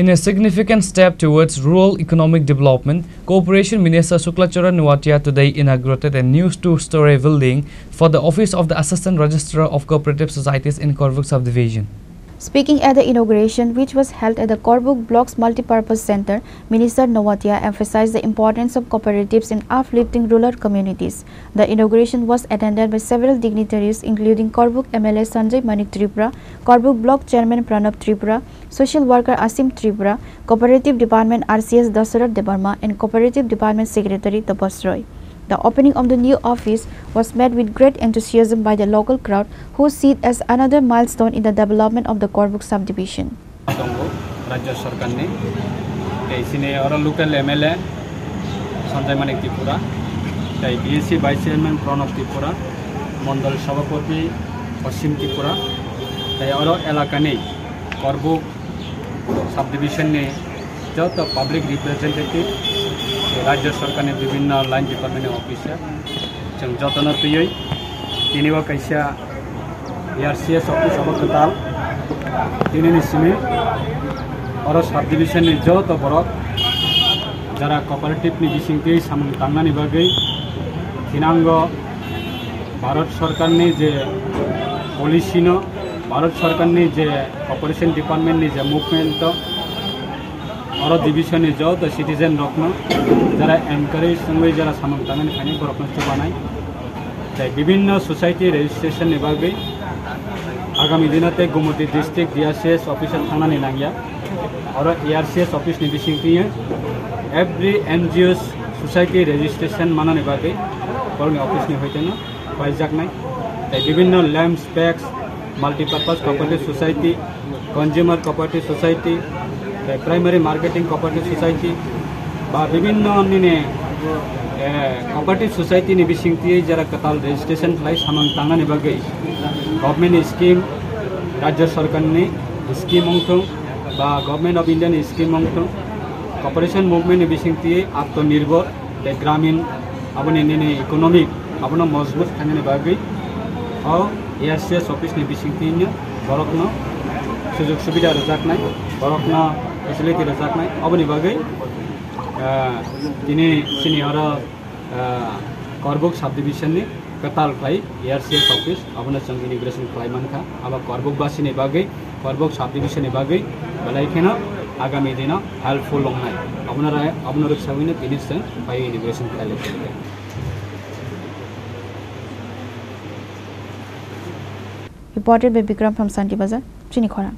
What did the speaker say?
In a significant step towards rural economic development, Cooperation Minister Suklachara Nuwatia today inaugurated a new two-story building for the Office of the Assistant Registrar of Cooperative Societies in Korbuk Subdivision. Speaking at the inauguration, which was held at the Korbuk Blocks Multipurpose Center, Minister Nuwatia emphasized the importance of cooperatives in uplifting rural communities. The inauguration was attended by several dignitaries including Korbuk MLA Sanjay Manik Tripura, Korbuk Block Chairman Pranab Tripura, Social Worker Asim Tripura, Cooperative Department RCS Dasarat Debarma and Cooperative Department Secretary Tapas Roy. The opening of the new office was met with great enthusiasm by the local crowd, who see it as another milestone in the development of the Korbuk subdivision. Rajya Sarkar ne इसने और local MLA Sanjay Manik Tripura, BSC Vice Chairman Pranab Tripura, Mandal Sabhapati Asim Tripura, और इलाका ने Korbuk subdivision ने जो तो public representative राज्य सरकार ने विभिन्न लाइन डिपार्टमेंट ऑफिसर जों जतन तुयै दिनैबो कैसा आरसीएस ऑफिस अब कताल दिनैनि सिमे और सब डिविजन नि जो तो बरक जरा कोऑपरेटिव नि बिसिंगति सामन तांनानि बागै थिनांग भारत सरकार नि जे पॉलिसी न भारत सरकार नि जे कोऑपरेशन डिपार्टमेंट नि जे मूवमेंट और डिविजन नि जो तो सिटीजन रखनो जरा एनकरेज संगे जरा सामन तांनानि फाइनि बरकनो चुबानाय विभिन्न सोसाइटी रजिस्ट्रेशन नि बागै आगामी दिनते गुमटी डिस्ट्रिक्ट डीआरसीएस ऑफिसर थांनानि नांगिया और एआरसीएस ऑफिस नि बिसिंगति एवरी एनजीओ सोसाइटी रजिस्ट्रेशन मानानि बागै बरनि ऑफिस नि होइतेनो बायजाकनाय विभिन्न land specs multipurpose cooperative society consumer cooperative society primary marketing cooperative society बा विभिन्न अन्य कोऑपरेटिव सोसाइटी नि बिसिंगति जरा कताल रजिस्ट्रेशन खालाय सामन तांनानि बागै गवर्नमेंट स्कीम राज्य सरकार नि स्कीम अंगथों बा गवर्नमेंट ऑफ इंडिया नि स्कीम अंगथों कोऑपरेशन मूवमेंट नि बिसिंगति आत्मनिर्भर ग्रामीण अपने नि इकोनॉमिक अपना मजबूत खाने बागै और एआरसीएस ऑफिस नि बिसिंगति बरकनो सुजुग सुविधा रजाकनाय बरकनो फेसिलिटी रजाकनाय अबनि बागै दिनै सिनियर कोर्बुक सब डिविजन नि कताल खाय एआरसीएस ऑफिस अबनो जों इनिग्रेशन खालायमानखा अब कोर्बुक बासिनि बागै कोर्बुक सब डिविजन नि बागै बलायखेनो आगामी दिन हेल्पफुल लंनाय अबनो रक्षाविनो बिनिस जों फाय इनिग्रेशन खालायले Reported by Bikram from Santi Bazar, Chinikhora.